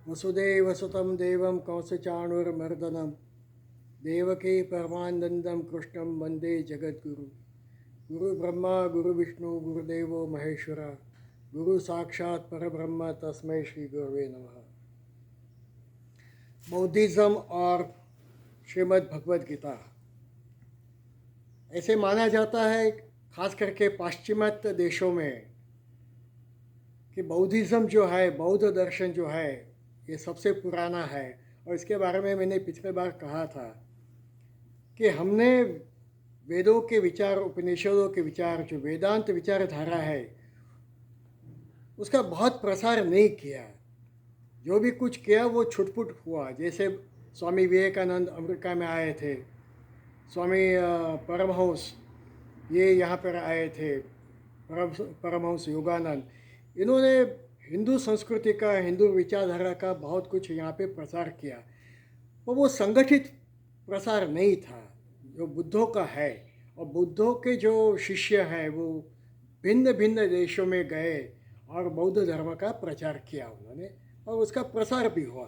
वसुदेवसुतं देवं कंसचाणूरमर्दनं देवकी परमानन्दं कृष्णं वन्दे जगद्गुरु गुरुब्रह्मा गुरुविष्णु गुरुदेवो महेश्वर गुरु साक्षात् परब्रह्म तस्मै श्री गुरुवे नमः। बौद्धिज़्म और श्रीमद् भगवद गीता ऐसे माना जाता है, खास करके पाश्चिमात्य देशों में, कि बौद्धिज़्म जो है, बौद्ध दर्शन जो है, ये सबसे पुराना है। और इसके बारे में मैंने पिछले बार कहा था कि हमने वेदों के विचार, उपनिषदों के विचार, जो वेदांत विचारधारा है, उसका बहुत प्रसार नहीं किया। जो भी कुछ किया वो छुटपुट हुआ। जैसे स्वामी विवेकानंद अमेरिका में आए थे, स्वामी परमहंस ये यहाँ पर आए थे, परमहंस योगानंद, इन्होंने हिंदू संस्कृति का, हिंदू विचारधारा का बहुत कुछ यहाँ पे प्रसार किया। पर वो संगठित प्रसार नहीं था जो बुद्धों का है। और बुद्धों के जो शिष्य हैं वो भिन्न भिन्न देशों में गए और बौद्ध धर्म का प्रचार किया उन्होंने, और उसका प्रसार भी हुआ।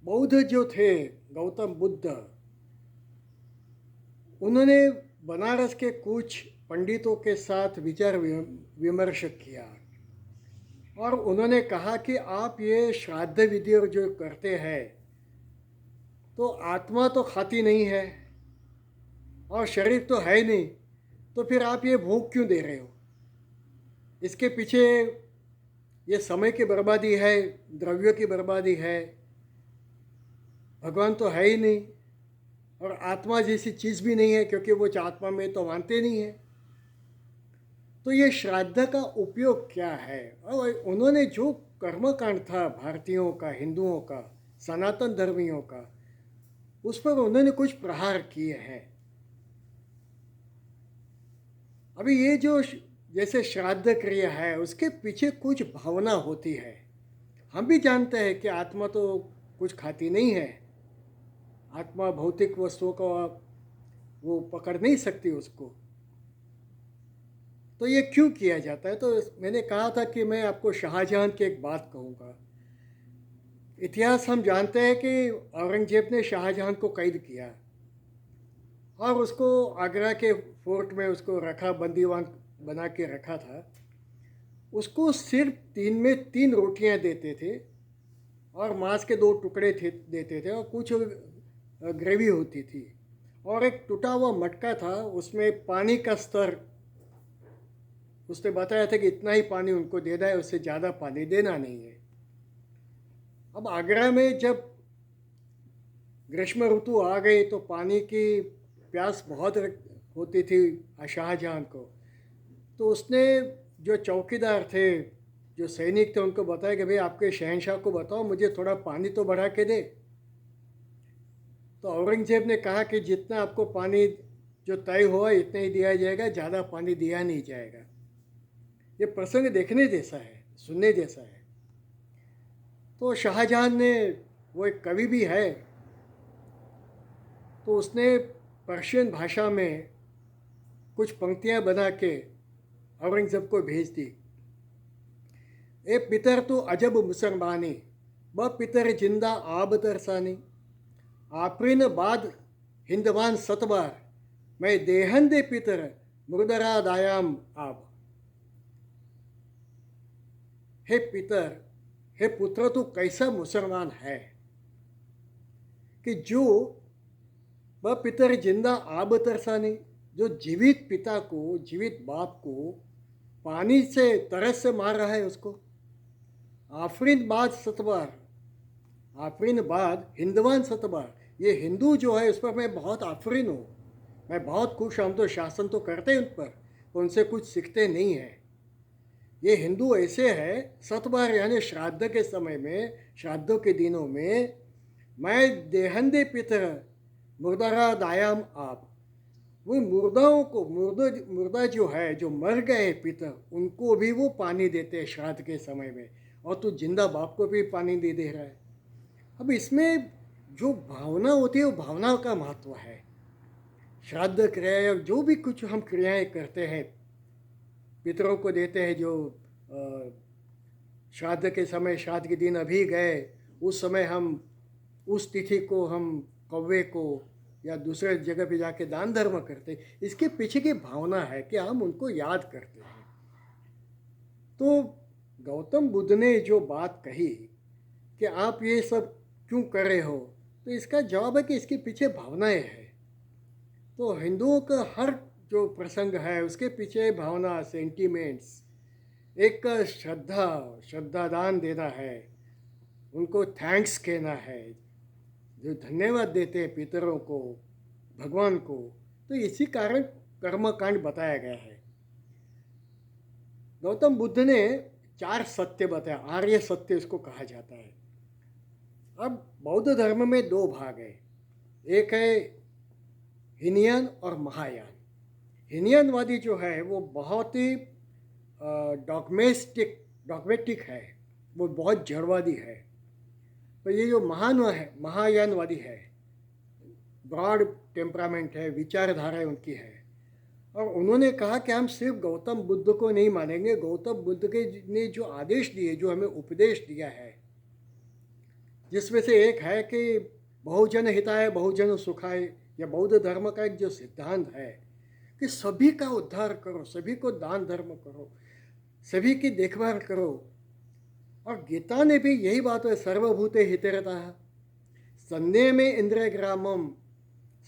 बौद्ध जो थे, गौतम बुद्ध, उन्होंने बनारस के कुछ पंडितों के साथ विचार विमर्श किया और उन्होंने कहा कि आप ये श्राद्ध विधि और जो करते हैं, तो आत्मा तो खाती नहीं है और शरीर तो है नहीं, तो फिर आप ये भोग क्यों दे रहे हो? इसके पीछे ये समय की बर्बादी है, द्रव्यों की बर्बादी है, भगवान तो है ही नहीं और आत्मा जैसी चीज़ भी नहीं है, क्योंकि वो आत्मा में तो मानते नहीं है। तो ये श्राद्ध का उपयोग क्या है? और उन्होंने जो कर्मकांड था भारतीयों का, हिंदुओं का, सनातन धर्मियों का, उस पर उन्होंने कुछ प्रहार किए हैं। अभी ये जो जैसे श्राद्ध क्रिया है, उसके पीछे कुछ भावना होती है। हम भी जानते हैं कि आत्मा तो कुछ खाती नहीं है, आत्मा भौतिक वस्तुओं को वो पकड़ नहीं सकती उसको। तो ये क्यों किया जाता है? तो मैंने कहा था कि मैं आपको शाहजहां की एक बात कहूँगा। इतिहास हम जानते हैं कि औरंगजेब ने शाहजहां को कैद किया और उसको आगरा के फोर्ट में उसको रखा, बंदीवान बना के रखा था। उसको सिर्फ 3 रोटियां देते थे और मांस के 2 टुकड़े देते थे और कुछ ग्रेवी होती थी और एक टूटा हुआ मटका था, उसमें पानी का स्तर उसने बताया था कि इतना ही पानी उनको देना है, उससे ज़्यादा पानी देना नहीं है। अब आगरा में जब ग्रीष्म ऋतु आ गई तो पानी की प्यास बहुत होती थी शाहजहां को। तो उसने जो चौकीदार थे, जो सैनिक थे, उनको बताया कि भाई आपके शहंशाह को बताओ मुझे थोड़ा पानी तो बढ़ा के दे। तो औरंगजेब ने कहा कि जितना आपको पानी जो तय हुआ इतना ही दिया जाएगा, ज़्यादा पानी दिया नहीं जाएगा। ये प्रसंग देखने जैसा है, सुनने जैसा है। तो शाहजहां ने, वो एक कवि भी है, तो उसने पर्शियन भाषा में कुछ पंक्तियां बना के औरंगजेब को भेज दी। ए पितर तो अजब मुसलमानी, ब पितर जिंदा आब तरसानी, आफरीन बाद हिंदवान सतबार, मैं देहन दे पितर मुर्दरा दायाम आब। हे पितर, हे पुत्र, तू कैसा मुसलमान है कि जो ब पितर जिंदा आब तरसानी, जो जीवित पिता को, जीवित बाप को पानी से, तरस से मार रहा है उसको। आफरीन बाद सतबार, आफरीन बाद हिंदवान सतबार, ये हिंदू जो है उस पर मैं बहुत आफरीन हूँ, मैं बहुत खुश हूँ। हम तो शासन तो करते हैं उन पर, उनसे कुछ सीखते नहीं हैं। ये हिंदू ऐसे है, सतबार यानी श्राद्ध के समय में, श्राद्धों के दिनों में, मैं देहंदे पितर मुर्दारा दायाम आप, वो मुर्दाओं को, मुर्दा जो है, जो मर गए पितर, उनको भी वो पानी देते हैं श्राद्ध के समय में, और तू जिंदा बाप को भी पानी दे रहा है। अब इसमें जो भावना होती है वो भावना का महत्व है। श्राद्ध क्रिया, जो भी कुछ हम क्रियाएं करते हैं, पितरों को देते हैं जो श्राद्ध के समय, श्राद्ध के दिन अभी गए, उस समय हम उस तिथि को हम कौवे को या दूसरे जगह पे जाके दान धर्म करते, इसके पीछे की भावना है कि हम उनको याद करते हैं। तो गौतम बुद्ध ने जो बात कही कि आप ये सब क्यों कर रहे हो, तो इसका जवाब है कि इसके पीछे भावनाएं हैं। तो हिंदुओं का हर जो प्रसंग है उसके पीछे भावना, सेंटीमेंट्स, एक श्रद्धादान देना है, उनको थैंक्स कहना है, जो धन्यवाद देते हैं पितरों को, भगवान को। तो इसी कारण कर्मकांड बताया गया है। गौतम बुद्ध ने 4 सत्य बताया, आर्य सत्य इसको कहा जाता है। अब बौद्ध धर्म में 2 भाग है, एक है हीनयान और महायान। हीनयानवादी जो है वो बहुत ही डॉगमेटिक है, वो बहुत जड़वादी है। तो ये जो महायानवादी है, ब्रॉड टेम्परामेंट है, विचारधारा उनकी है। और उन्होंने कहा कि हम सिर्फ गौतम बुद्ध को नहीं मानेंगे, गौतम बुद्ध के ने जो आदेश दिए, जो हमें उपदेश दिया है, जिसमें से एक है कि बहुजन हिताय बहुजन सुखाय, या बौद्ध धर्म का एक जो सिद्धांत है कि सभी का उद्धार करो, सभी को दान धर्म करो, सभी की देखभाल करो। और गीता ने भी यही बात है, सर्वभूते हितरतः संदेह में इंद्रिय ग्रामम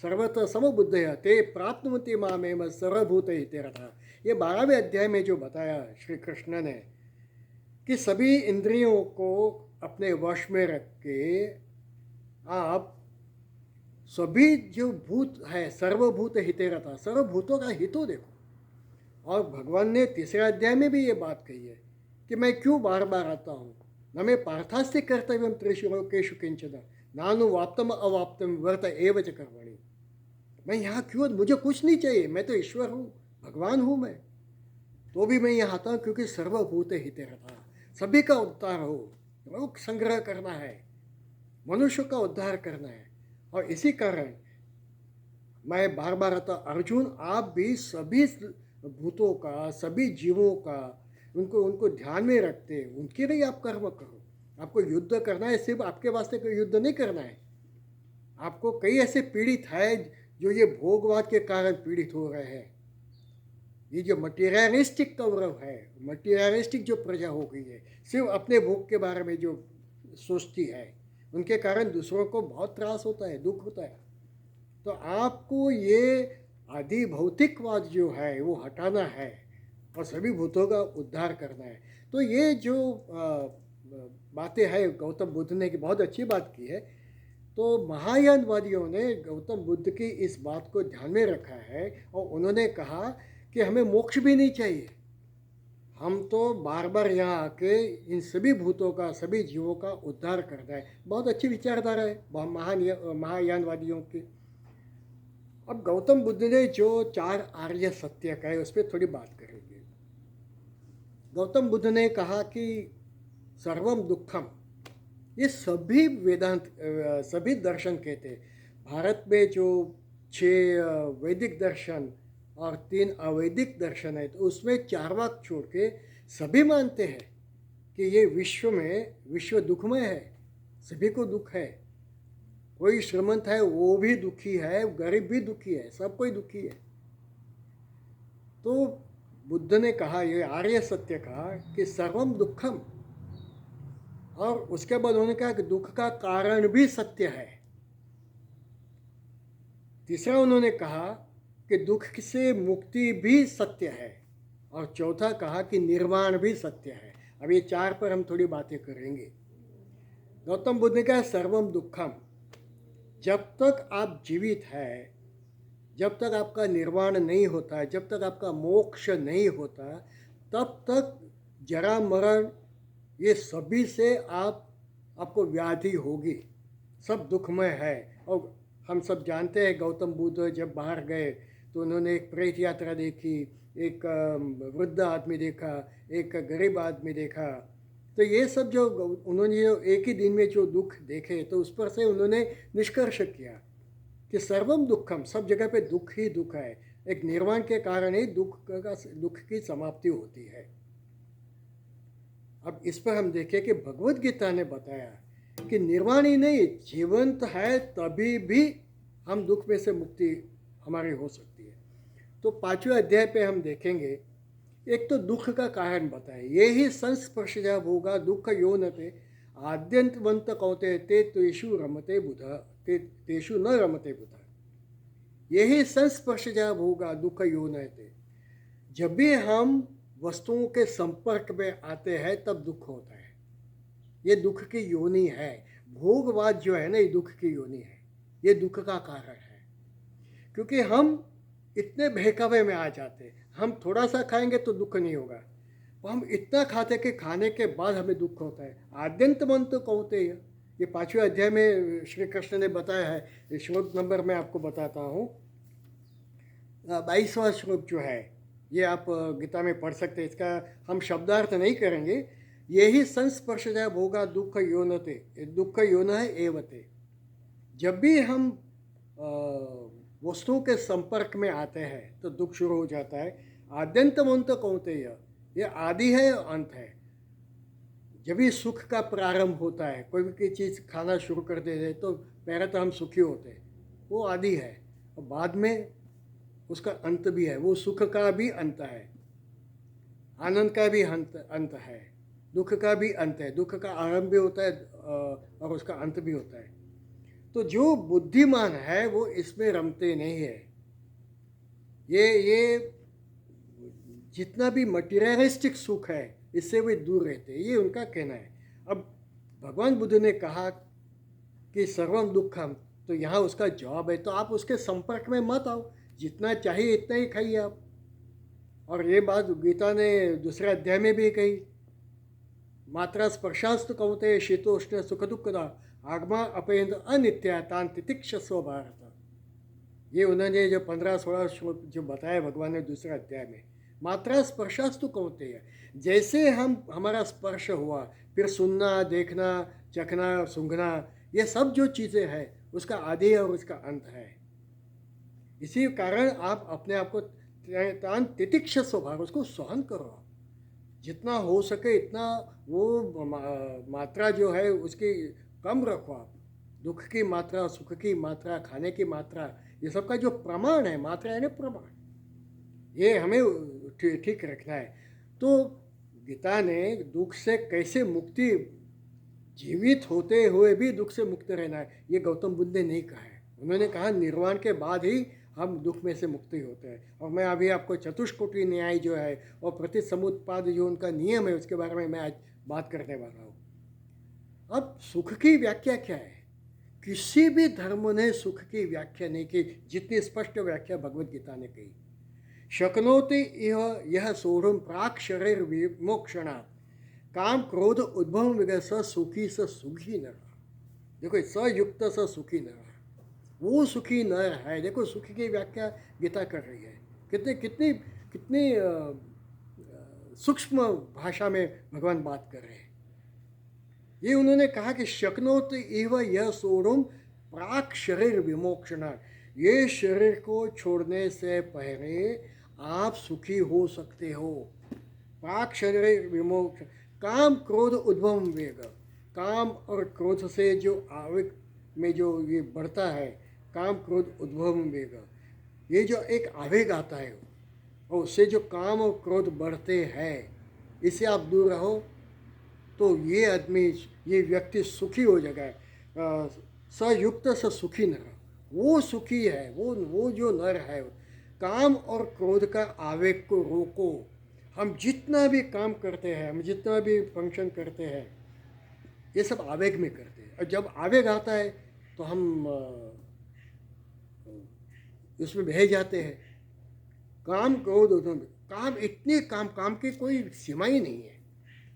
सर्वतः समबुद्धया ते प्राप्नुवन्ति मामेव सर्वभूत हितरतः। ये 12वें अध्याय में जो बताया श्री कृष्ण ने कि सभी इंद्रियों को अपने वश में रख के आप सभी जो भूत है सर्वभूत हितेरता, सर्वभूतों का हितो देखो। और भगवान ने 3रे अध्याय में भी ये बात कही है कि मैं क्यों बार बार आता हूँ, न मैं पार्थास्ति कर्तव्यम त्रिषु लोकेषु किंचन नानु वाप्तम अवाप्तम वर्त एव च कर्मणि। मैं यहाँ क्यों, मुझे कुछ नहीं चाहिए, मैं तो ईश्वर हूँ, भगवान हूँ मैं, तो भी मैं यहाँ आता हूँ क्योंकि सर्वभूत हितेरता, सभी का उद्धार हो, लोक संग्रह करना है, मनुष्य का उद्धार करना है। और इसी कारण मैं बार बार आता, अर्जुन आप भी सभी भूतों का, सभी जीवों का, उनको ध्यान में रखते, उनके लिए आप कर्म करो। आपको युद्ध करना है, सिर्फ आपके वास्ते कोई युद्ध नहीं करना है। आपको कई ऐसे पीड़ित है जो ये भोगवाद के कारण पीड़ित हो रहे हैं। ये जो मटीरियलिस्टिक कौरव है, मटीरियलिस्टिक जो प्रजा हो गई है, सिर्फ अपने भोग के बारे में जो सोचती है, उनके कारण दूसरों को बहुत त्रास होता है, दुख होता है। तो आपको ये आदि भौतिकवाद जो है वो हटाना है और सभी भूतों का उद्धार करना है। तो ये जो बातें हैं गौतम बुद्ध ने की बहुत अच्छी बात की है। तो महायानवादियों ने गौतम बुद्ध की इस बात को ध्यान में रखा है और उन्होंने कहा कि हमें मोक्ष भी नहीं चाहिए, हम तो बार बार यहाँ आके इन सभी भूतों का, सभी जीवों का उद्धार करना है। बहुत अच्छी विचारधारा है महायानवादियों की। अब गौतम बुद्ध ने जो 4 आर्य सत्य कहे उस पर थोड़ी बात करेंगे। गौतम बुद्ध ने कहा कि सर्वम दुखम, ये सभी वेदांत, सभी दर्शन कहते हैं। भारत में जो 6 वैदिक दर्शन और 3 अवैदिक दर्शन है, तो उसमें चार्वाक छोड़ के सभी मानते हैं कि ये विश्व दुखमय है, सभी को दुख है। कोई श्रीमंत है वो भी दुखी है, गरीब भी दुखी है, सब कोई दुखी है। तो बुद्ध ने कहा, ये आर्य सत्य कहा कि सर्वम दुखम, और उसके बाद उन्होंने कहा कि दुख का कारण भी सत्य है। तीसरा उन्होंने कहा कि दुख से मुक्ति भी सत्य है, और चौथा कहा कि निर्वाण भी सत्य है। अब ये 4 पर हम थोड़ी बातें करेंगे। गौतम बुद्ध ने कहा सर्वम दुखम, जब तक आप जीवित है, जब तक आपका निर्वाण नहीं होता, जब तक आपका मोक्ष नहीं होता, तब तक जरा मरण ये सभी से आपको व्याधि होगी, सब दुखमय है। और हम सब जानते हैं गौतम बुद्ध जब बाहर गए तो उन्होंने एक प्रेत यात्रा देखी, एक वृद्ध आदमी देखा, एक गरीब आदमी देखा। तो ये सब जो उन्होंने जो एक ही दिन में जो दुख देखे, तो उस पर से उन्होंने निष्कर्ष किया कि सर्वम दुखम, सब जगह पे दुख ही दुख है। एक निर्वाण के कारण ही दुख की समाप्ति होती है। अब इस पर हम देखें कि भगवत गीता ने बताया कि निर्वाण ही नहीं, जीवंत है तभी भी हम दुख में से मुक्ति हमारी हो सकती है। तो 5वें अध्याय पे हम देखेंगे, एक तो दुख का कारण बताए, ये ही संस्पर्शजा भोगा दुख योनते आद्यंतवंत कौते ते तेषु रमते बुध तेषु न रमते बुध। यही संस्पर्शजा भोगा दुख योनते, जब भी हम वस्तुओं के संपर्क में आते हैं तब दुख होता है। ये दुख की योनि है। भोगवाद जो है ना, ये दुख की योनि है, ये दुख का कारण है। क्योंकि हम इतने बहकावे में आ जाते हैं, हम थोड़ा सा खाएंगे तो दुख नहीं होगा, तो हम इतना खाते कि खाने के बाद हमें दुख होता है। आद्यंत मन तो कहते हैं, ये 5वें अध्याय में श्री कृष्ण ने बताया है। श्लोक नंबर मैं आपको बताता हूँ, 22वां श्लोक जो है, ये आप गीता में पढ़ सकते हैं। इसका हम शब्दार्थ नहीं करेंगे। यही संस्पर्शजा भोगा दुख योनते, दुख योन है एवते। जब भी हम वस्तुओं के संपर्क में आते हैं तो दुख शुरू हो जाता है। आद्यंतमंत कौते, ये आदि है और अंत है। जब भी सुख का प्रारंभ होता है, कोई भी चीज़ खाना शुरू कर देते हैं तो पहले तो हम सुखी होते हैं, वो आदि है, और बाद में उसका अंत भी है। वो सुख का भी अंत है, आनंद का भी अंत है, दुख का भी अंत है। दुख का आरंभ भी होता है और उसका अंत भी होता है। तो जो बुद्धिमान है वो इसमें रमते नहीं है। ये जितना भी मटीरियलिस्टिक सुख है इससे वे दूर रहते हैं, ये उनका कहना है। अब भगवान बुद्ध ने कहा कि सर्वम दुखम, तो यहाँ उसका जवाब है, तो आप उसके संपर्क में मत आओ, जितना चाहिए इतना ही खाइए आप। और ये बात गीता ने दूसरे अध्याय में भी कही, मात्रा स्पर्शास्तु कौते शीतोष्ण सुख दुखदा आगमा अपेंद्र अनित्या तान तितिक्षस्व भारत। ये उन्होंने जो 15-16 श्लोक जो बताया भगवान ने दूसरे अध्याय में, मात्रा स्पर्शास्तु कौते है, जैसे हमारा स्पर्श हुआ, फिर सुनना, देखना, चखना, सूंघना, ये सब जो चीज़ें हैं उसका आदि और उसका अंत है। इसी कारण आप अपने आप को तान तितिक्षस्व भाव, उसको सहन करो, जितना हो सके इतना वो मात्रा जो है उसकी कम रखो आप। दुख की मात्रा, सुख की मात्रा, खाने की मात्रा, ये सब का जो प्रमाण है, मात्रा यानी प्रमाण, ये हमें ठीक रखना है। तो गीता ने दुख से कैसे मुक्ति, जीवित होते हुए भी दुख से मुक्त रहना है, ये गौतम बुद्ध ने नहीं कहा है। उन्होंने कहा निर्वाण के बाद ही हम दुख में से मुक्ति होते हैं। और मैं अभी आपको चतुष्कोटि न्याय जो है और प्रतिसमुत्पाद जो उनका नियम है उसके बारे में मैं आज बात करने वाला हूँ। अब सुख की व्याख्या क्या है? किसी भी धर्म ने सुख की व्याख्या नहीं की जितनी स्पष्ट व्याख्या भगवत गीता ने कही। शक्नोति यह सोढ़ुम प्राक शरीर विमोक्षणा काम क्रोध उद्भव विगत स सुखी स सुखी न रहा। देखो, सयुक्त स सुखी न रहा, वो सुखी न है। देखो, सुखी की व्याख्या गीता कर रही है, कितने कितनी कितनी सूक्ष्म भाषा में भगवान बात कर रहे हैं। ये उन्होंने कहा कि शक्नोत इव यह सोढ़ुम प्राक शरीर विमोक्षणा, ये शरीर को छोड़ने से पहले आप सुखी हो सकते हो। प्राक शरीर विमोक्ष काम क्रोध उद्भव वेग, काम और क्रोध से जो आवेग में जो ये बढ़ता है, काम क्रोध उद्भव वेग, ये जो एक आवेग आता है और उससे जो काम और क्रोध बढ़ते हैं, इससे आप दूर रहो तो ये आदमी, ये व्यक्ति सुखी हो जाएगा। सयुक्त स सुखी नर, वो सुखी है, वो जो नर है। काम और क्रोध का आवेग को रोको। हम जितना भी काम करते हैं, हम जितना भी फंक्शन करते हैं, ये सब आवेग में करते हैं। और जब आवेग आता है तो हम उसमें बह जाते हैं। काम क्रोध उद्भव, काम इतने काम की कोई सीमा ही नहीं है।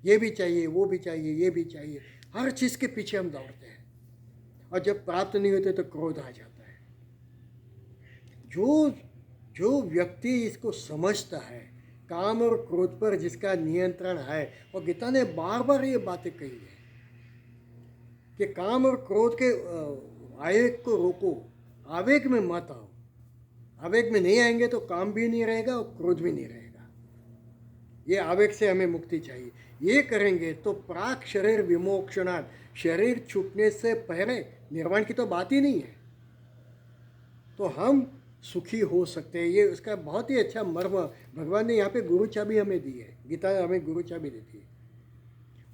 ये भी चाहिए, वो भी चाहिए, ये भी चाहिए, हर चीज़ के पीछे हम दौड़ते हैं। और जब प्राप्त नहीं होते तो क्रोध आ जाता है। जो व्यक्ति इसको समझता है, काम और क्रोध पर जिसका नियंत्रण है, और गीता ने बार बार ये बातें कही है कि काम और क्रोध के आवेग को रोको, आवेग में मत आओ। आवेग में नहीं आएंगे तो काम भी नहीं रहेगा और क्रोध भी नहीं रहेगा। ये आवेग से हमें मुक्ति चाहिए। ये करेंगे तो प्राक शरीर विमोक्षणात्, शरीर छूटने से पहले निर्वाण की तो बात ही नहीं है, तो हम सुखी हो सकते हैं। ये उसका बहुत ही अच्छा मर्म भगवान ने यहाँ पे गुरु चाबी हमें दी है, गीता हमें गुरु चाबी देती है।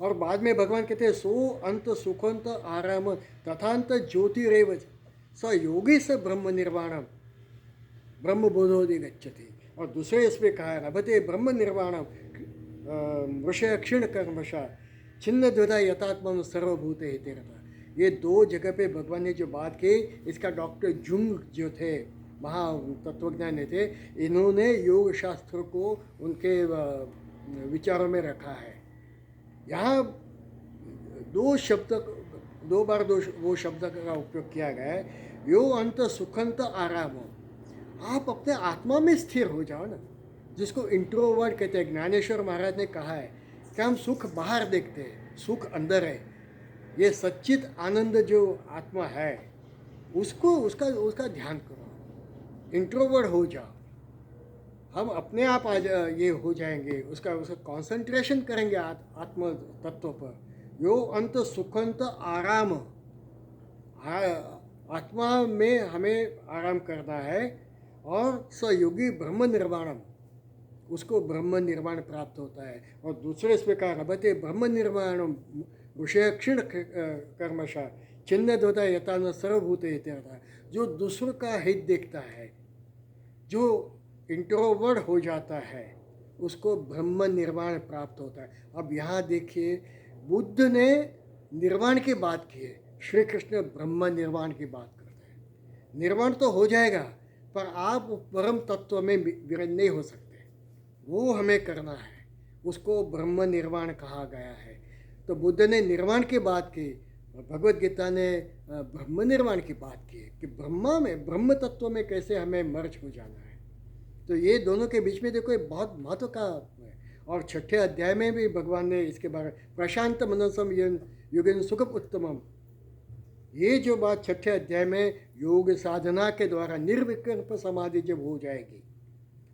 और बाद में भगवान कहते हैं सो अंत सुखंत आराम तथांत ज्योतिरेव स योगी स ब्रह्म निर्वाणम ब्रह्म बोधोदि गच्छति। और दूसरे इसमें कहा है लभते ब्रह्म निर्वाणम विषय क्षीण कर्मशा छिन्न द्वधा यथात्म सर्वभूत हितेरता। ये दो जगह पे भगवान ने जो बात की, इसका डॉक्टर जुंग जो थे महा तत्वज्ञानी थे, इन्होंने योग शास्त्र को उनके विचारों में रखा है। यहाँ दो बार वो शब्द का उपयोग किया गया है, यो अंत सुखंत आराम हो। आप अपने आत्मा में स्थिर हो जाओ ना, जिसको इंट्रोवर्ट कहते हैं। ज्ञानेश्वर महाराज ने कहा है कि हम सुख बाहर देखते हैं, सुख अंदर है। ये सच्चित आनंद जो आत्मा है उसको उसका ध्यान करो, इंट्रोवर्ट हो जाओ। हम अपने आप ये हो जाएंगे, उसका कंसंट्रेशन करेंगे आत्म तत्व पर। यो अंत सुखंत आराम, आत्मा में हमें आराम करना है। और सयोगी ब्रह्म निर्वाणम, उसको ब्रह्म निर्वाण प्राप्त होता है। और दूसरे इस प्रकार रबते ब्रह्म निर्वाणम विषय क्षीण कर्मशा चिन्ह होता है यथा न सर्वभूत हित। जो दूसरों का हित देखता है, जो इंट्रोवर्ट हो जाता है, उसको ब्रह्म निर्वाण प्राप्त होता है। अब यहाँ देखिए, बुद्ध ने निर्वाण की बात की है, श्री कृष्ण ब्रह्म निर्वाण की बात करते हैं। निर्वाण तो हो जाएगा, पर आप परम तत्व में विलीन नहीं हो सकते, वो हमें करना है, उसको ब्रह्म निर्वाण कहा गया है। तो बुद्ध ने निर्वाण की बात की, भगवत गीता ने ब्रह्म निर्वाण की बात की कि ब्रह्मा में, ब्रह्म तत्व में कैसे हमें मर्ज हो जाना है। तो ये दोनों के बीच में देखो एक बहुत महत्व का है। और छठे अध्याय में भी भगवान ने इसके बारे में प्रशांत मनसम योगेन सुखम उत्तमम, ये जो बात छठे अध्याय में योग साधना के द्वारा निर्विकल्प समाधि जब हो जाएगी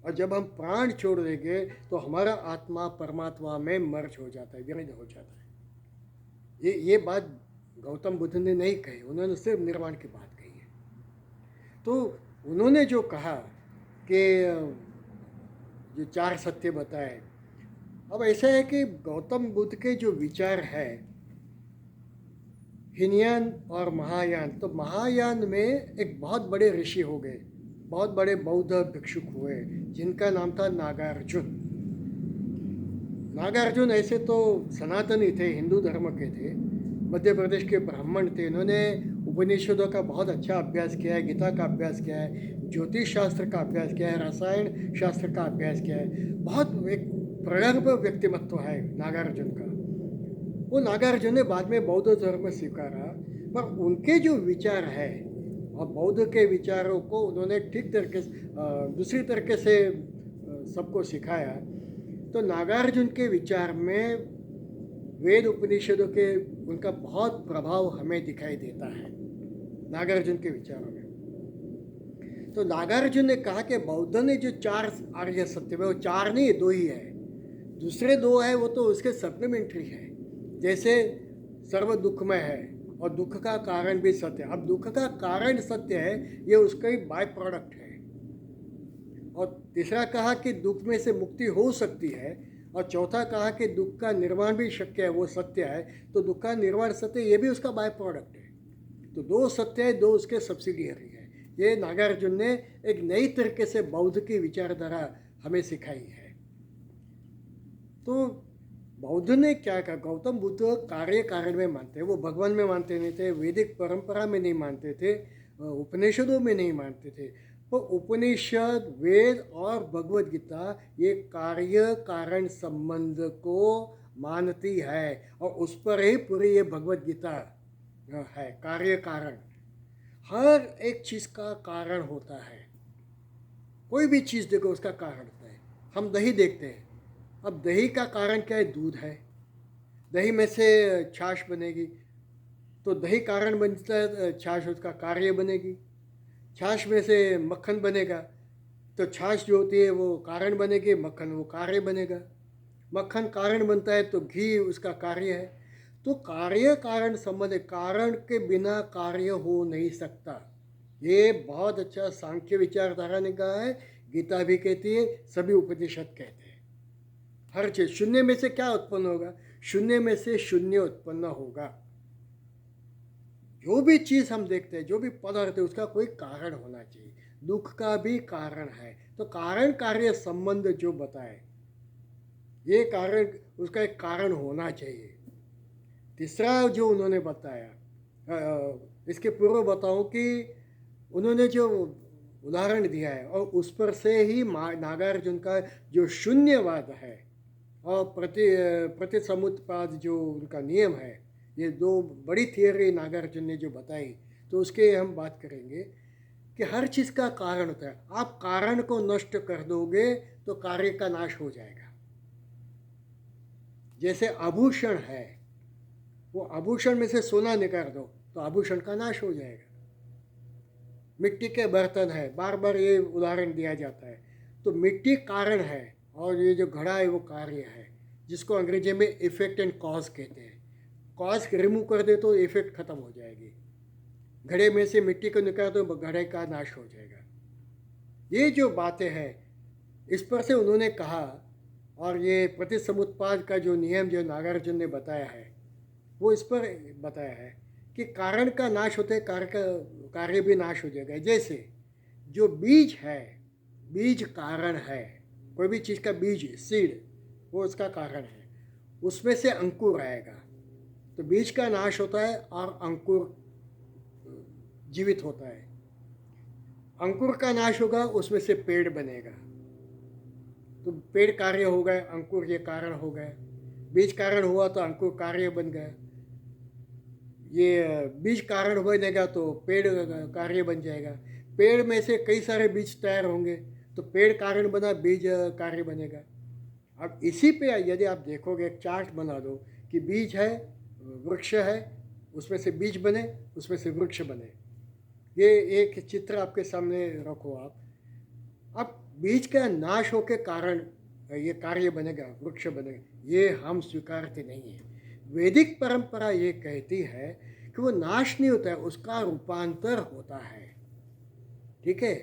और जब हम प्राण छोड़ देंगे तो हमारा आत्मा परमात्मा में मर्ज हो जाता है, विलीन हो जाता है। ये बात गौतम बुद्ध ने नहीं कही, उन्होंने सिर्फ निर्वाण की बात कही है। तो उन्होंने जो कहा कि जो चार सत्य बताए, अब ऐसा है कि गौतम बुद्ध के जो विचार है हीनयान और महायान, तो महायान में एक बहुत बड़े ऋषि हो गए, बहुत बड़े बौद्ध भिक्षुक हुए, जिनका नाम था नागार्जुन। नागार्जुन ऐसे तो सनातनी थे, हिंदू धर्म के थे, मध्य प्रदेश के ब्राह्मण थे। इन्होंने उपनिषदों का बहुत अच्छा अभ्यास किया है, गीता का अभ्यास किया है, ज्योतिष शास्त्र का अभ्यास किया है, रसायन शास्त्र का अभ्यास किया है। बहुत एक प्रगल्भ व्यक्तिमत्व है नागार्जुन का। वो नागार्जुन ने बाद में बौद्ध धर्म स्वीकारा, पर उनके जो विचार है और बौद्ध के विचारों को उन्होंने ठीक तरीके से दूसरी तरीके से सबको सिखाया। तो नागार्जुन के विचार में वेद उपनिषदों के उनका बहुत प्रभाव हमें दिखाई देता है नागार्जुन के विचारों में। तो नागार्जुन ने कहा कि बौद्ध ने जो चार आर्य सत्य में, वो चार नहीं, दो ही है, दूसरे दो है वो तो उसके सप्लीमेंट्री है। जैसे सर्व दुखमय है और दुख का कारण भी सत्य है। अब दुख का कारण सत्य है, ये उसका ही बाय प्रोडक्ट है। और तीसरा कहा कि दुख में से मुक्ति हो सकती है, और चौथा कहा कि दुख का निर्वाण भी शक्य है, वो सत्य है। तो दुख का निर्वाण सत्य, ये भी उसका बाय प्रोडक्ट है। तो दो सत्य है, दो उसके सब्सिडियरी है। ये नागार्जुन ने एक नई तरीके से बौद्ध की विचारधारा हमें सिखाई है। तो बौद्ध ने क्या कहा, गौतम बुद्ध कार्य कारण में मानते हैं, वो भगवान में मानते नहीं थे, वैदिक परंपरा में नहीं मानते थे, उपनिषदों में नहीं मानते थे। तो उपनिषद, वेद और भगवत गीता ये कार्य कारण संबंध को मानती है, और उस पर ही पूरी ये भगवत गीता है। कार्य कारण, हर एक चीज़ का कारण होता है। कोई भी चीज़ देखो उसका कारण होता है। हम दही देखते हैं, अब दही का कारण क्या है, दूध है। दही में से छाछ बनेगी, तो दही कारण बनता है, छाछ उसका कार्य बनेगी। छाछ में से मक्खन बनेगा, तो छाछ जो होती है वो कारण बनेगी, मक्खन वो कार्य बनेगा। मक्खन कारण बनता है तो घी उसका कार्य है। तो कार्य कारण संबंध है, कारण के बिना कार्य हो नहीं सकता। ये बहुत अच्छा सांख्य विचारधारा ने कहा है, गीता भी कहती है, सभी उपनिषद कहते हैं। हर चीज शून्य में से क्या उत्पन्न होगा? शून्य में से शून्य उत्पन्न होगा। जो भी चीज हम देखते हैं, जो भी पदार्थ है, उसका कोई कारण होना चाहिए। दुख का भी कारण है, तो कारण कार्य संबंध जो बताए, ये कारण, उसका एक कारण होना चाहिए। तीसरा जो उन्होंने बताया, इसके पूर्व बताऊं कि उन्होंने जो उदाहरण दिया है और उस पर से ही नागार्जुन का जो शून्यवाद है और प्रतिसमुत्पाद जो उनका नियम है, ये दो बड़ी थियरी नागार्जुन ने जो बताई, तो उसके हम बात करेंगे कि हर चीज़ का कारण होता है। आप कारण को नष्ट कर दोगे तो कार्य का नाश हो जाएगा। जैसे आभूषण है, वो आभूषण में से सोना निकाल दो तो आभूषण का नाश हो जाएगा। मिट्टी के बर्तन है, बार बार ये उदाहरण दिया जाता है। तो मिट्टी कारण है और ये जो घड़ा है वो कार्य है, जिसको अंग्रेजी में इफेक्ट एंड कॉज कहते हैं। कॉज रिमूव कर दे तो इफेक्ट खत्म हो जाएगी। घड़े में से मिट्टी को निकाल दो, घड़े का नाश हो जाएगा। ये जो बातें हैं, इस पर से उन्होंने कहा, और ये प्रतिसमुत्पाद का जो नियम जो नागार्जुन ने बताया है, वो इस पर बताया है कि कारण का नाश होते कार्य भी नाश हो जाएगा। जैसे जो बीज है, बीज कारण है, कोई भी चीज़ का बीज, सीड, वो उसका कारण है। उसमें से अंकुर आएगा, तो बीज का नाश होता है और अंकुर जीवित होता है। अंकुर का नाश होगा, उसमें से पेड़ बनेगा। तो पेड़ कार्य हो गए, अंकुर ये कारण हो गए। बीज कारण हुआ तो अंकुर कार्य बन गया। ये बीज कारण बनेगा तो पेड़ कार्य बन जाएगा। पेड़ में से कई सारे बीज तैयार होंगे तो पेड़ कारण बना, बीज कार्य बनेगा। अब इसी पे यदि आप देखोगे, एक चार्ट बना दो कि बीज है, वृक्ष है, उसमें से बीज बने, उसमें से वृक्ष बने। ये एक चित्र आपके सामने रखो आप। अब बीज का नाश होकर कारण ये कार्य बनेगा, वृक्ष बनेगा, ये हम स्वीकारते नहीं है। वैदिक परंपरा ये कहती है कि वो नाश नहीं होता है, उसका रूपांतर होता है। ठीक है,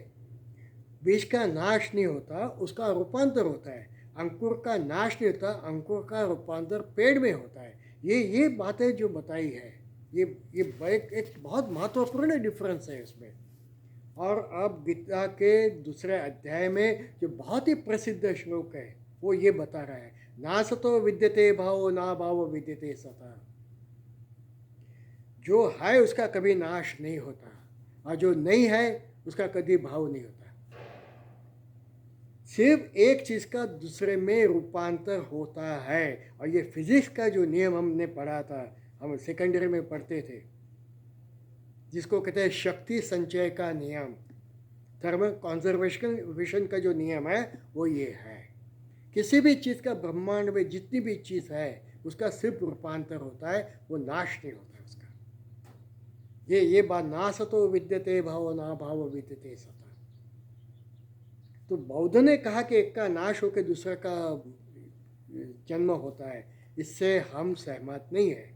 बीज का नाश नहीं होता, उसका रूपांतर होता है। अंकुर का नाश नहीं होता, अंकुर का रूपांतर पेड़ में होता है। ये बातें जो बताई है, ये एक बहुत महत्वपूर्ण डिफरेंस है इसमें। और अब गीता के दूसरे अध्याय में जो बहुत ही प्रसिद्ध श्लोक है, वो ये बता रहा है, ना सतो विद्यते भावो ना भावो विद्यते सता। जो है उसका कभी नाश नहीं होता, और जो नहीं है उसका कभी भाव नहीं होता। सिर्फ एक चीज़ का दूसरे में रूपांतर होता है। और ये फिजिक्स का जो नियम हमने पढ़ा था, हम सेकेंडरी में पढ़ते थे, जिसको कहते हैं शक्ति संचय का नियम, थर्मल कॉन्जर्वेशन का जो नियम है, वो ये है, किसी भी चीज़ का ब्रह्मांड में जितनी भी चीज़ है उसका सिर्फ रूपांतर होता है, वो नाश नहीं होता उसका। ये बात, ना सतो विद्यते भाव ना भाव विद्यते सता। तो बौद्ध ने कहा कि एक का नाश होकर दूसरे का जन्म होता है, इससे हम सहमत नहीं है।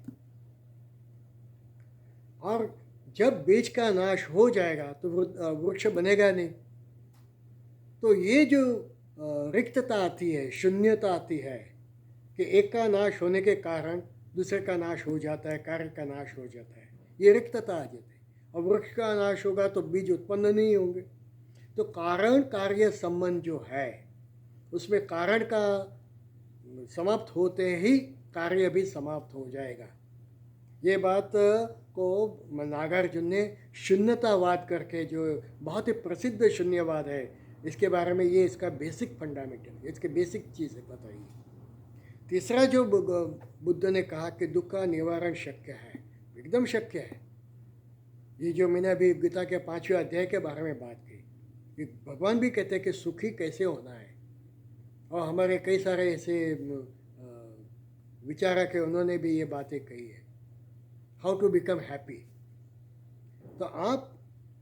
और जब बीज का नाश हो जाएगा तो वृक्ष बनेगा नहीं। तो ये जो रिक्तता आती है, शून्यता आती है, कि एक का नाश होने के कारण दूसरे का नाश हो जाता है, कार्य का नाश हो जाता है, ये रिक्तता आ जाती है। और वृक्ष का नाश होगा तो बीज उत्पन्न नहीं होंगे। तो कारण कार्य संबंध जो है, उसमें कारण का समाप्त होते ही कार्य भी समाप्त हो जाएगा। ये बात को नागार्जुन ने शून्यतावाद करके, जो बहुत ही प्रसिद्ध शून्यवाद है, इसके बारे में ये इसका बेसिक फंडामेंटल, इसके बेसिक चीज़ बताइए। तीसरा जो बुद्ध ने कहा कि दुख का निवारण शक्य है, एकदम शक्य है। ये जो मैंने अभी गीता के 5वें अध्याय के बारे में बात की, कि भगवान भी कहते हैं कि सुखी कैसे होना है। और हमारे कई सारे ऐसे विचारक है, उन्होंने भी ये बातें कही है, हाउ टू बिकम हैप्पी। तो आप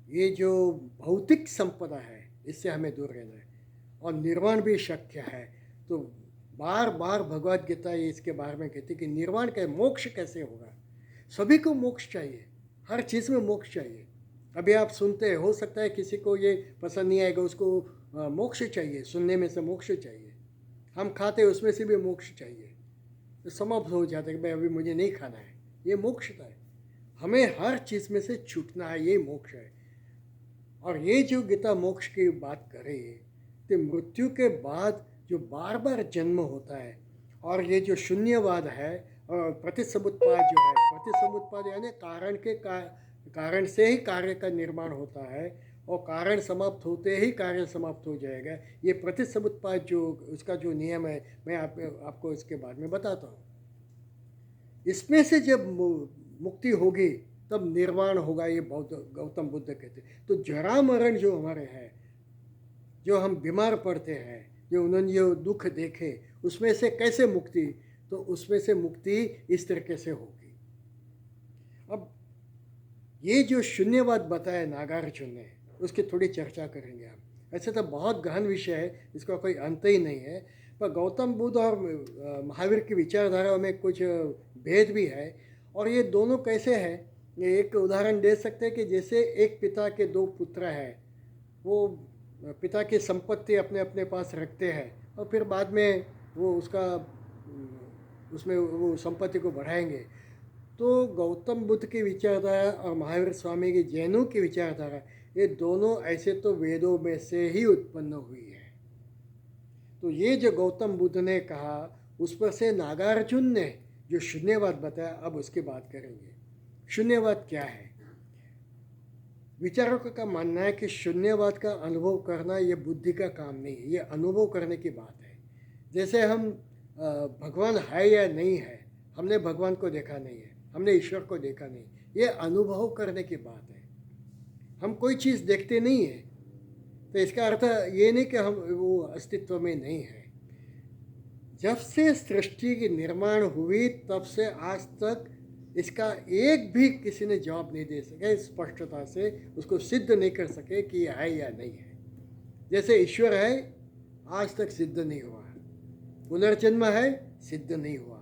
ये जो भौतिक संपदा है, इससे हमें दूर रहना है, और निर्वाण भी शक्य है। तो बार बार भगवद गीता ये इसके बारे में कहती है कि निर्वाण क्या, मोक्ष कैसे होगा। सभी को मोक्ष चाहिए, हर चीज़ में मोक्ष चाहिए। अभी आप सुनते हो सकता है किसी को ये पसंद नहीं आएगा, उसको मोक्ष चाहिए, सुनने में से मोक्ष चाहिए। हम खाते उसमें से भी मोक्ष चाहिए, तो समाप्त हो जाता है कि भाई अभी मुझे नहीं खाना है, ये मोक्ष है। हमें हर चीज़ में से छूटना है, ये मोक्ष है। और ये जो गीता मोक्ष की बात करे तो मृत्यु के बाद जो बार बार जन्म होता है, और ये जो शून्यवाद है और प्रतिसमुत्पाद जो है, प्रतिसमुत्पाद यानी कारण से ही कार्य का निर्माण होता है और कारण समाप्त होते ही कार्य समाप्त हो जाएगा। ये प्रतिसमुत्पाद जो उसका जो नियम है, मैं आपको इसके बारे में बताता हूँ। इसमें से जब मुक्ति होगी तब निर्वाण होगा, ये गौतम बुद्ध कहते। तो जरा मरण जो हमारे है, जो हम बीमार पड़ते हैं, जो उन्होंने जो दुख देखे, उसमें से कैसे मुक्ति, तो उसमें से मुक्ति इस तरीके से होगी। अब ये जो शून्यवाद बताया नागार्जुन ने, उसकी थोड़ी चर्चा करेंगे हम। ऐसे तो बहुत गहन विषय है, इसका कोई अंत ही नहीं है, पर गौतम बुद्ध और महावीर की विचारधारा में कुछ भेद भी है। और ये दोनों कैसे हैं, ये एक उदाहरण दे सकते हैं कि जैसे एक पिता के दो पुत्र हैं, वो पिता की संपत्ति अपने अपने पास रखते हैं और फिर बाद में वो उसमें वो संपत्ति को बढ़ाएंगे। तो गौतम बुद्ध की विचारधारा और महावीर स्वामी की, जैनों की विचारधारा, ये दोनों ऐसे तो वेदों में से ही उत्पन्न हुई है। तो ये जो गौतम बुद्ध ने कहा, उस पर से नागार्जुन ने जो शून्यवाद बताया, अब उसकी बात करेंगे। शून्यवाद क्या है? विचारकों का मानना है कि शून्यवाद का अनुभव करना ये बुद्धि का काम नहीं है, ये अनुभव करने की बात है। जैसे हम भगवान है या नहीं है, हमने भगवान को देखा नहीं है, हमने ईश्वर को देखा नहीं, ये अनुभव करने की बात है। हम कोई चीज़ देखते नहीं है तो इसका अर्थ ये नहीं कि हम वो अस्तित्व में नहीं है। जब से सृष्टि की निर्माण हुई तब से आज तक इसका एक भी किसी ने जवाब नहीं दे सके, स्पष्टता से उसको सिद्ध नहीं कर सके कि ये है या नहीं है। जैसे ईश्वर है, आज तक सिद्ध नहीं हुआ। पुनर्जन्म है, सिद्ध नहीं हुआ।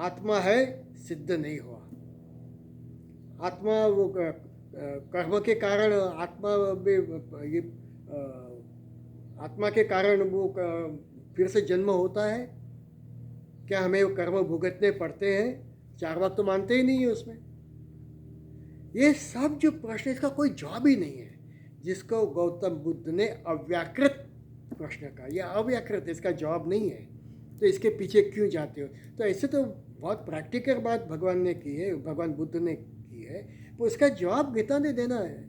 आत्मा है, सिद्ध नहीं हुआ। आत्मा वो कर्म के कारण आत्मा ये आत्मा के कारण वो फिर से जन्म होता है क्या? हमें वो कर्म भुगतने पड़ते हैं? चार बात तो मानते ही नहीं है उसमें। ये सब जो प्रश्न, इसका कोई जवाब ही नहीं है, जिसको गौतम बुद्ध ने अव्याकृत प्रश्न कहा। यह अव्याकृत, इसका जवाब नहीं है, तो इसके पीछे क्यों जाते हो? तो ऐसे तो बहुत प्रैक्टिकल बात भगवान ने की है, भगवान बुद्ध ने की है, तो इसका जवाब गीता ने देना है।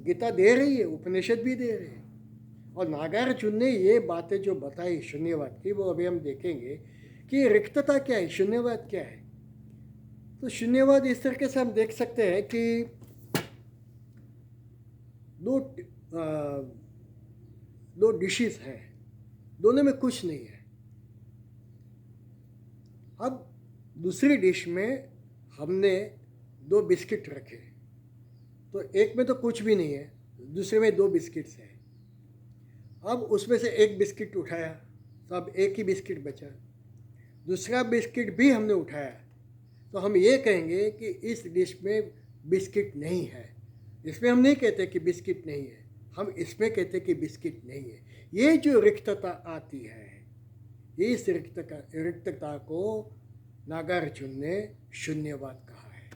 गीता दे रही है, उपनिषद भी दे रहे हैं। और नागार्जुन ने ये बातें जो बताई शून्यवाद की, वो अभी हम देखेंगे कि रिक्तता क्या है, शून्यवाद क्या है। तो शून्यवाद इस तरीके से हम देख सकते हैं कि दो डिशेस हैं, दोनों में कुछ नहीं है। अब दूसरी डिश में हमने दो बिस्किट रखे, तो एक में तो कुछ भी नहीं है, दूसरे में दो बिस्किट्स हैं। अब उसमें से एक बिस्किट उठाया तो अब एक ही बिस्किट बचा, दूसरा बिस्किट भी हमने उठाया, तो हम ये कहेंगे कि इस डिश में बिस्किट नहीं है। इसमें हम नहीं कहते कि बिस्किट नहीं है, हम इसमें कहते कि बिस्किट नहीं है। ये जो रिक्तता आती है, इस रिक्तता को नागार्जुन ने शून्यवाद कहा है।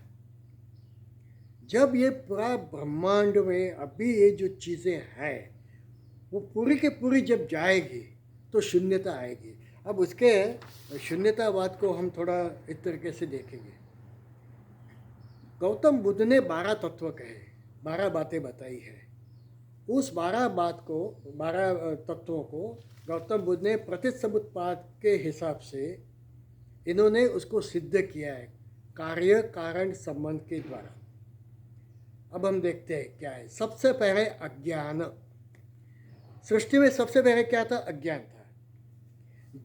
जब ये पूरा ब्रह्मांड में अभी ये जो चीज़ें हैं वो पूरी के पूरी जब जाएगी तो शून्यता आएगी। अब उसके शून्यतावाद को हम थोड़ा इस तरीके से देखेंगे। गौतम बुद्ध ने 12 तत्व कहे, 12 बातें बताई है। उस 12 तत्वों को गौतम बुद्ध ने प्रतिसमुत्पाद के हिसाब से इन्होंने उसको सिद्ध किया है, कार्य कारण संबंध के द्वारा। अब हम देखते हैं क्या है। सबसे पहले अज्ञान। सृष्टि में सबसे पहले क्या था? अज्ञान था।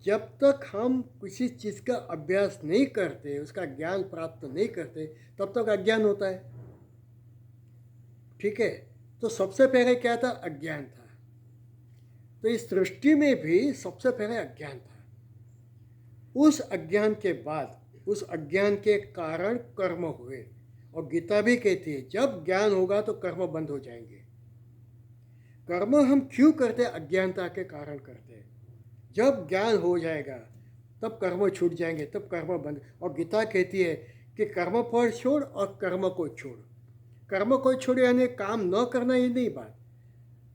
जब तक हम किसी चीज़ का अभ्यास नहीं करते, उसका ज्ञान प्राप्त नहीं करते, तब तक अज्ञान होता है। ठीक है, तो सबसे पहले क्या था? अज्ञान था। तो इस सृष्टि में भी सबसे पहले अज्ञान था। उस अज्ञान के बाद, उस अज्ञान के कारण कर्म हुए। और गीता भी कहती है जब ज्ञान होगा तो कर्म बंद हो जाएंगे। कर्म हम क्यों करते हैं? अज्ञानता के कारण करते हैं। जब ज्ञान हो जाएगा तब कर्म छूट जाएंगे, तब कर्म बंद। और गीता कहती है कि कर्म फल छोड़ और कर्म को छोड़। कर्म को छोड़ यानी काम न करना, ये नहीं बात।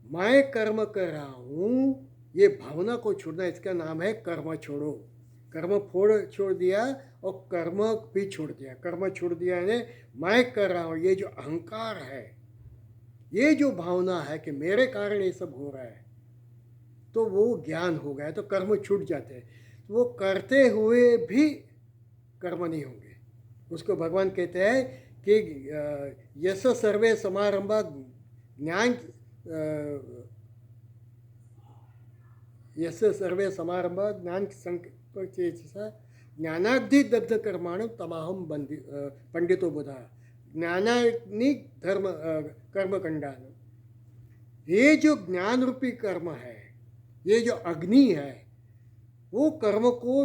मैं कर्म कर रहा हूँ ये भावना को छोड़ना, इसका नाम है कर्म छोड़ो। कर्म छोड़ दिया और कर्म भी छोड़ दिया। कर्म छोड़ दिया यानी मैं कर रहा हूँ, ये जो अहंकार है, ये जो भावना है कि मेरे कारण ये सब हो रहा है, तो वो ज्ञान हो गया तो कर्म छूट जाते हैं। वो करते हुए भी कर्म नहीं होंगे। उसको भगवान कहते हैं कि यश सर्वे समारंभा ज्ञान यश सर्वे समारंभा ज्ञान ज्ञानाग्धि दग्ध कर्माण तमाहम बंदी पंडितो बुधा ज्ञानाग्नि धर्म कर्मकांडान। ये जो ज्ञान रूपी कर्म है, ये जो अग्नि है, वो कर्म को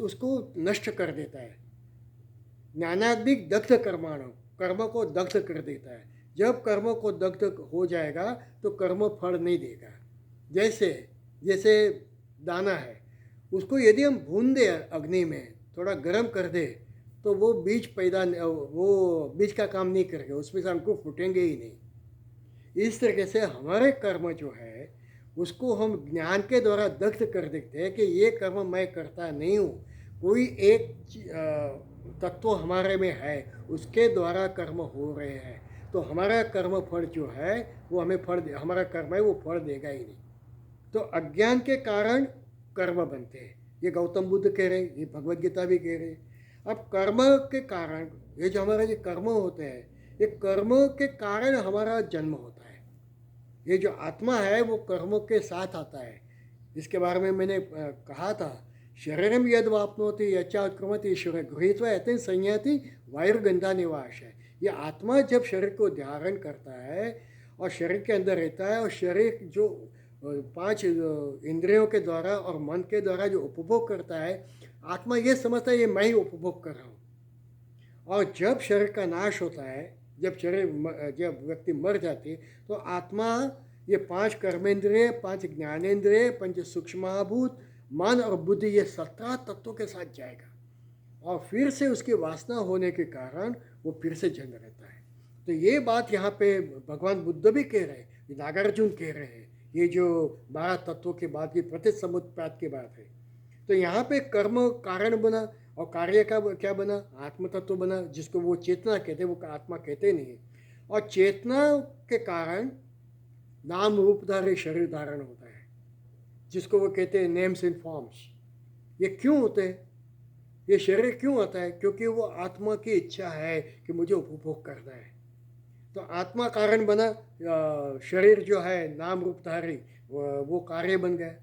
उसको नष्ट कर देता है। ज्ञानाग्नि दग्ध कर्माण, कर्म को दग्ध कर देता है। जब कर्म को दग्ध हो जाएगा तो कर्म फल नहीं देगा। जैसे जैसे दाना है, उसको यदि हम भून दे अग्नि में, थोड़ा गर्म कर दे, तो वो बीज का काम नहीं करेगा, उसमें से हमको फूटेंगे ही नहीं। इस तरीके से हमारे कर्म जो है उसको हम ज्ञान के द्वारा दग्ध कर देते हैं कि ये कर्म मैं करता नहीं हूँ, कोई एक तत्व हमारे में है, उसके द्वारा कर्म हो रहे हैं। तो हमारा कर्म फल जो है वो हमें हमारा कर्म है वो फल देगा ही नहीं। तो अज्ञान के कारण कर्म बनते हैं, ये गौतम बुद्ध कह रहे हैं, ये भगवद गीता भी कह रहे हैं। अब कर्म के कारण, ये जो हमारे जो कर्म होते हैं, ये कर्म के कारण हमारा जन्म होता है। ये जो आत्मा है वो कर्मों के साथ आता है। इसके बारे में मैंने कहा था, शरीरम यद वापनोति यच्चात्क्रमति ईश्वर गृहीत्वा यतेन संयाति वायुर्गंधा निवास है। ये आत्मा जब शरीर को धारण करता है और शरीर के अंदर रहता है, और शरीर जो 5 इंद्रियों के द्वारा और मन के द्वारा जो उपभोग करता है, आत्मा ये समझता है ये मैं ही उपभोग कर रहा हूँ। और जब शरीर का नाश होता है, जब व्यक्ति मर जाती है, तो आत्मा ये 5 कर्मेंद्रिय, 5 ज्ञानेंद्रिय, 5 सूक्ष्मभूत, मन और बुद्धि, ये 17 तत्वों के साथ जाएगा। और फिर से उसकी वासना होने के कारण वो फिर से जन्म रहता है। तो ये बात यहाँ पे भगवान बुद्ध भी कह रहे हैं, नागार्जुन कह रहे हैं, ये जो 12 तत्वों के बाद की प्रतिसमुत्पाद की बात है। तो यहाँ पे कर्म कारण बना और कार्य का क्या बना? आत्म तत्व बना, जिसको वो चेतना कहते हैं, वो आत्मा कहते नहीं। और चेतना के कारण नाम रूपधारी शरीर धारण होता है, जिसको वो कहते हैं नेम्स एंड फॉर्म्स। ये क्यों होते हैं? ये शरीर क्यों आता है? क्योंकि वो आत्मा की इच्छा है कि मुझे उपभोग करना है। तो आत्मा कारण बना, शरीर जो है नाम रूपधारी वो कार्य बन गया।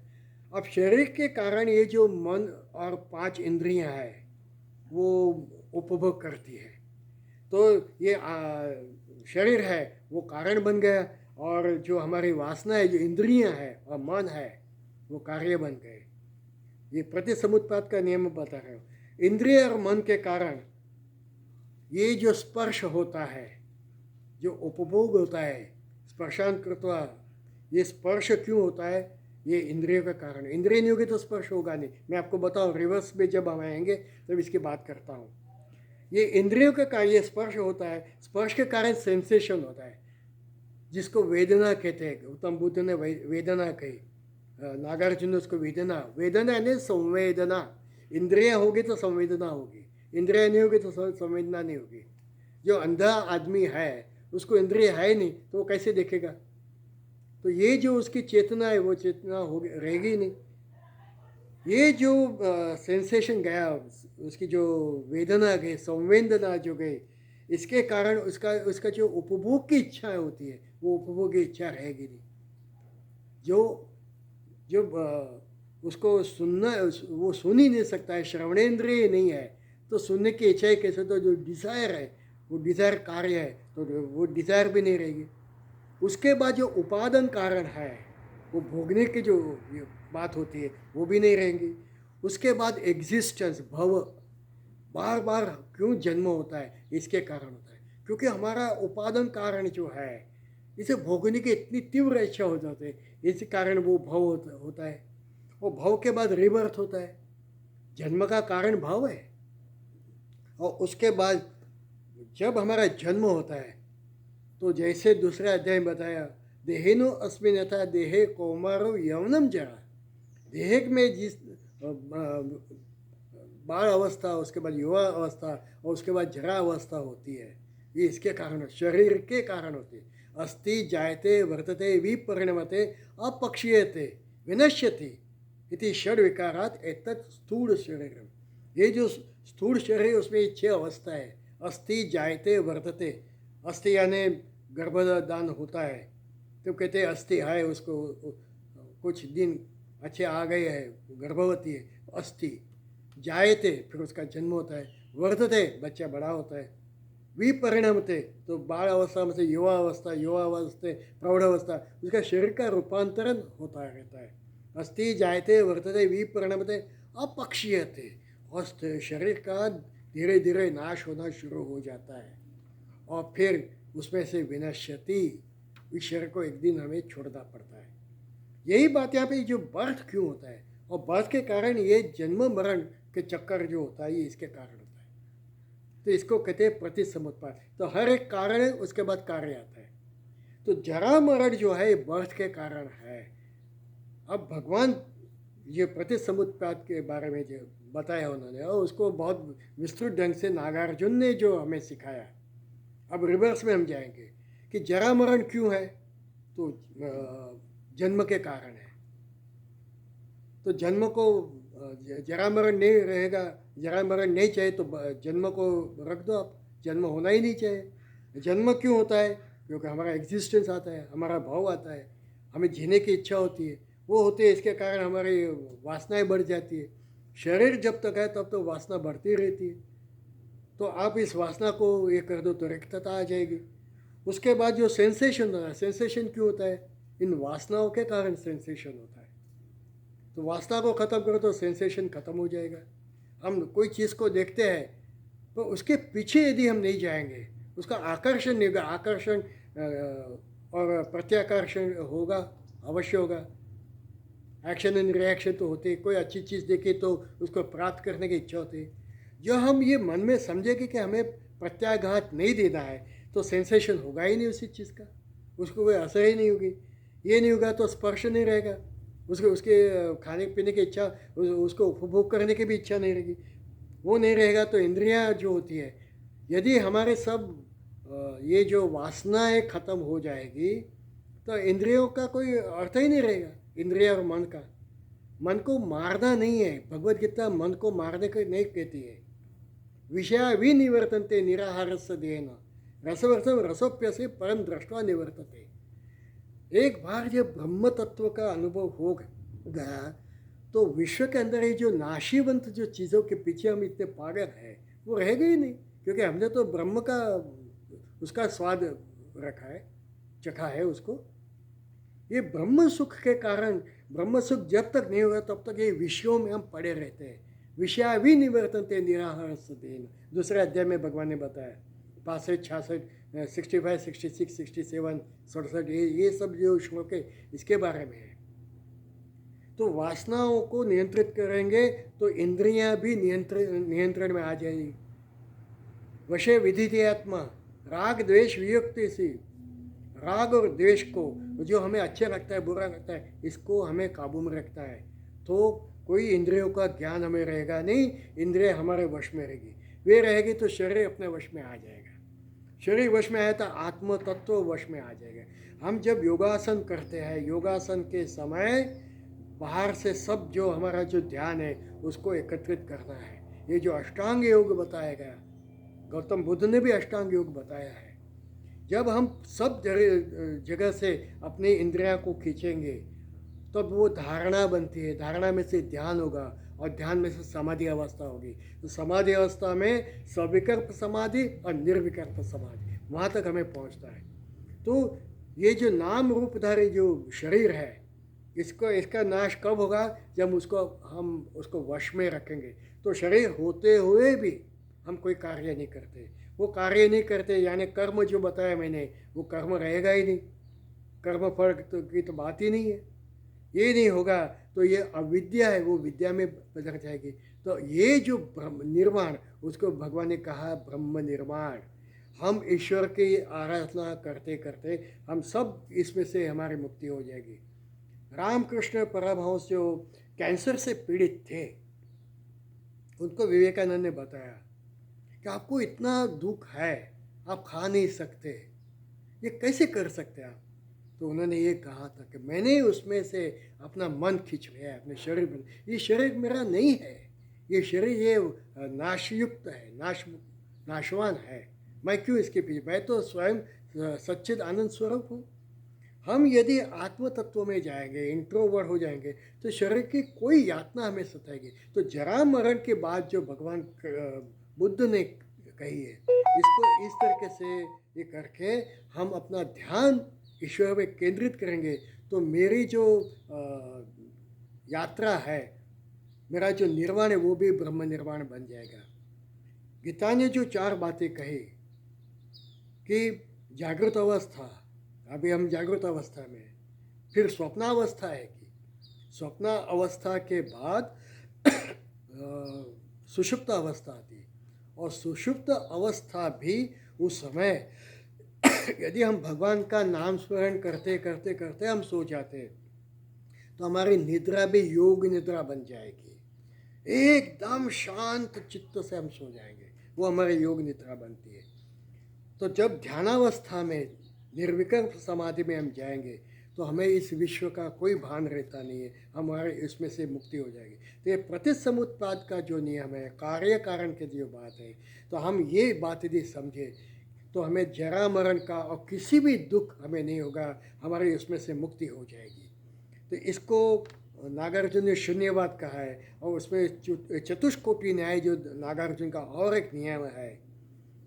अब शरीर के कारण ये जो मन और 5 इंद्रियां हैं वो उपभोग करती है। तो ये शरीर है वो कारण बन गया, और जो हमारी वासना है, जो इंद्रियां है और मन है, वो कार्य बन गए। ये प्रतिसमुत्पाद का नियम बता रहे हो। इंद्रिय और मन के कारण ये जो स्पर्श होता है, जो उपभोग होता है, स्पर्शांत कृत्वा, ये स्पर्श क्यों होता है? ये इंद्रियों के कारण। इंद्रिय नहीं होगी तो स्पर्श होगा नहीं। मैं आपको बताऊं, रिवर्स में जब हम आएंगे तब इसकी बात करता हूँ। ये इंद्रियों के कारण ये स्पर्श होता है, स्पर्श के कारण सेंसेशन होता है, जिसको वेदना कहते हैं। गौतम बुद्ध ने वेदना कही, नागार्जुन ने उसको वेदना। वेदना यानी संवेदना। इंद्रियाँ होगी तो संवेदना होगी, इंद्रिया नहीं होगी तो संवेदना नहीं होगी। जो अंधा आदमी है उसको इंद्रिय है नहीं तो वो कैसे देखेगा? तो ये जो उसकी चेतना है वो चेतना होगी, रहेगी नहीं। ये जो सेंसेशन गया, उसकी जो वेदना गई, संवेदना जो गई, इसके कारण उसका जो उपभोग की इच्छा होती है वो उपभोग की इच्छा रहेगी नहीं। जो उसको सुनना, वो सुन ही नहीं सकता है, श्रवणेंद्रिय नहीं है, तो सुनने की इच्छा ही कैसे? तो जो डिज़ायर है वो डिज़ायर कार्य है, तो वो डिज़ायर भी नहीं रहेगी। उसके बाद जो उपादान कारण है, वो भोगने की जो बात होती है वो भी नहीं रहेंगी। उसके बाद एग्जिस्टेंस, भव, बार बार क्यों जन्म होता है, इसके कारण होता है क्योंकि हमारा उपादान कारण जो है इसे भोगने की इतनी तीव्र इच्छा हो जाती है, इस कारण वो भव होता है। वो भव के बाद रिबर्थ होता है, जन्म का कारण भाव है। और उसके बाद जब हमारा जन्म होता है तो जैसे दूसरे अध्याय में बताया, देहेनु अस्मिन् यथा देहे कौमारो यौवनम जरा, देह में जिस बाल अवस्था, उसके बाद युवा अवस्था और उसके बाद जरा अवस्था होती है, ये इसके कारण, शरीर के कारण होती है। अस्ति जायते वर्तते विपरिणमते अपक्षीयते विनश्यति इति षड विकारात एतत् स्थूल शरीरम। ये जो स्थूल शरीर उसमें 6 अवस्था है। अस्ति जायते वर्तते, अस्थि यानी गर्भदान होता है तो कहते हैं अस्थि है, उसको कुछ दिन अच्छे आ गए हैं, गर्भवती है, अस्थि। जायते फिर उसका जन्म होता है, वर्धते बच्चा बड़ा होता है, विपरिणमते तो बाल अवस्था में से युवा अवस्था, युवा अवस्था प्रौढ़ अवस्था, उसका शरीर का रूपांतरण होता रहता है। अस्थि जायते वर्धते विपरिणमते अपक्षीयते, और शरीर का धीरे धीरे नाश होना शुरू हो जाता है और फिर उसमें से विनश्यति, इस शरीर को एक दिन हमें छोड़ना पड़ता है। यही बात यहाँ पे जो बर्थ क्यों होता है, और बर्थ के कारण ये जन्म मरण के चक्कर जो होता है ये इसके कारण होता है। तो इसको कहते हैं प्रतिसमुत्पाद। तो हर एक कारण है, उसके बाद कार्य आता है। तो जरा मरण जो है बर्थ के कारण है। अब भगवान ये प्रतिसमुत्पाद के बारे में जो बताया उन्होंने, और उसको बहुत विस्तृत ढंग से नागार्जुन ने जो हमें सिखाया। अब रिवर्स में हम जाएंगे कि जरा मरण क्यों है, तो जन्म के कारण है। तो जन्म को जरा मरण नहीं रहेगा, जरा मरण नहीं चाहिए तो जन्म को रख दो आप, जन्म होना ही नहीं चाहिए। जन्म क्यों होता है, क्योंकि हमारा एग्जिस्टेंस आता है, हमारा भाव आता है, हमें जीने की इच्छा होती है, वो होती है, इसके कारण हमारी वासनाएं बढ़ जाती है। शरीर जब तक है तब तो वासना बढ़ती रहती है, तो आप इस वासना को ये कर दो तो रिक्तता आ जाएगी। उसके बाद जो सेंसेशन होता है, सेंसेशन क्यों होता है, इन वासनाओं के कारण सेंसेशन होता है। तो वासना को ख़त्म करो तो सेंसेशन ख़त्म हो जाएगा। हम कोई चीज़ को देखते हैं तो उसके पीछे यदि हम नहीं जाएंगे, उसका आकर्षण नहीं होगा, आकर्षण और प्रत्याकर्षण होगा, अवश्य होगा। एक्शन एंड रिएक्शन तो होते हैं, कोई अच्छी चीज़ देखे तो उसको प्राप्त करने की इच्छा होती है। जो हम ये मन में समझेंगे कि हमें प्रत्याघात नहीं देना है तो सेंसेशन होगा ही नहीं उसी चीज़ का, उसको कोई असर ही नहीं होगी। ये नहीं होगा तो स्पर्श नहीं रहेगा, उसके उसके खाने पीने की इच्छा, उसको उपभोग करने की भी इच्छा नहीं रहेगी। वो नहीं रहेगा तो इंद्रियां जो होती है, यदि हमारे सब ये जो वासनाएं ख़त्म हो जाएगी तो इंद्रियों का कोई अर्थ ही नहीं रहेगा। इंद्रिया और मन का, मन को मारना नहीं है, भगवद गीता मन को मारने को नहीं कहती है। विषया विनिवर्तन्ते निराहारस्य देन रसवर्षम रसोप्यसे परम दृष्टवा निवर्तते। एक बार जब ब्रह्म तत्व का अनुभव हो गया तो विश्व के अंदर ये जो नाशीवंत जो चीज़ों के पीछे हम इतने पागल हैं वो रहेगा ही नहीं, क्योंकि हमने तो ब्रह्म का उसका स्वाद रखा है, चखा है उसको। ये ब्रह्म सुख के कारण, ब्रह्म सुख जब तक नहीं होगा तब तक ये विषयों में हम पड़े रहते हैं। विषया विनिवर्तन्ते निराहारस्य देन, दूसरे अध्याय में भगवान ने बताया। 65, 66, 65, 66, 67, 67, ये सब जो श्लोक है इसके बारे में है। तो वासनाओं को नियंत्रित करेंगे तो इंद्रियां भी नियंत्रण में आ जाएगी। वशे विधिते आत्मा, राग द्वेष वियुक्ति से, राग और द्वेष को जो हमें अच्छा लगता है बुरा लगता है इसको हमें काबू में रखता है, तो कोई इंद्रियों का ज्ञान हमें रहेगा नहीं, इंद्रिय हमारे वश में रहेगी। वे रहेगी तो शरीर अपने वश में आ जाएगा, शरीर वश में आया तो आत्म तत्व वश में आ जाएगा। हम जब योगासन करते हैं, योगासन के समय बाहर से सब जो हमारा जो ध्यान है उसको एकत्रित करना है। ये जो अष्टांग योग बताया गया, गौतम बुद्ध ने भी अष्टांग योग बताया है। जब हम सब जगह से अपने इंद्रियां को खींचेंगे तब वो धारणा बनती है, धारणा में से ध्यान होगा और ध्यान में से समाधि अवस्था होगी। तो समाधि अवस्था में सविकल्प समाधि और निर्विकल्प समाधि, वहाँ तक हमें पहुँचता है। तो ये जो नाम रूपधारी जो शरीर है इसको इसका नाश कब होगा? जब हम उसको वश में रखेंगे। तो शरीर होते हुए भी हम कोई कार्य नहीं करते। वो कार्य नहीं करते यानी कर्म जो बताया मैंने, वो कर्म रहेगा ही नहीं। कर्म फल की तो बात ही नहीं है। ये नहीं होगा तो ये अविद्या है, वो विद्या में बदल जाएगी। तो ये जो ब्रह्म निर्माण, उसको भगवान ने कहा ब्रह्म निर्माण। हम ईश्वर की आराधना करते करते हम सब इसमें से हमारी मुक्ति हो जाएगी। रामकृष्ण परमहंस जो कैंसर से पीड़ित थे, उनको विवेकानंद ने बताया कि आपको इतना दुख है, आप खा नहीं सकते, ये कैसे कर सकते आप? तो उन्होंने ये कहा था कि मैंने उसमें से अपना मन खींच लिया, अपने शरीर में। ये शरीर मेरा नहीं है, ये शरीर ये नाशयुक्त है, नाशवान है। मैं क्यों इसके पीछे? मैं तो स्वयं सच्चिद आनंद स्वरूप हूँ। हम यदि आत्म तत्व में जाएंगे, इंट्रोवर्ट हो जाएंगे, तो शरीर की कोई यातना हमें सताएगी। तो जरा मरण के बाद जो भगवान बुद्ध ने कही है, इसको इस तरीके से ये करके हम अपना ध्यान ईश्वर में केंद्रित करेंगे, तो मेरी जो यात्रा है, मेरा जो निर्वाण है, वो भी ब्रह्म निर्वाण बन जाएगा। गीता ने जो 4 बातें कही कि जागृत अवस्था, अभी हम जागृत अवस्था में, फिर स्वप्नावस्था है कि स्वप्न अवस्था के बाद सुषुप्त अवस्था आती, और सुषुप्त अवस्था भी उस समय यदि हम भगवान का नाम स्मरण करते करते करते हम सो जाते, तो हमारी निद्रा भी योग निद्रा बन जाएगी। एकदम शांत चित्त से हम सो जाएंगे, वो हमारी योग निद्रा बनती है। तो जब ध्यानावस्था में निर्विकल्प समाधि में हम जाएंगे, तो हमें इस विश्व का कोई भान रहता नहीं है, हमारे इसमें से मुक्ति हो जाएगी। तो ये प्रतिसमुत्पाद का जो नियम है, कार्य कारण की जो बात है, तो हम ये बात यदि समझे, तो हमें जरा मरण का और किसी भी दुख हमें नहीं होगा, हमारे उसमें से मुक्ति हो जाएगी। तो इसको नागार्जुन ने शून्यवाद कहा है, और उसमें चतुष्कोटि न्याय जो नागार्जुन का और एक नियम है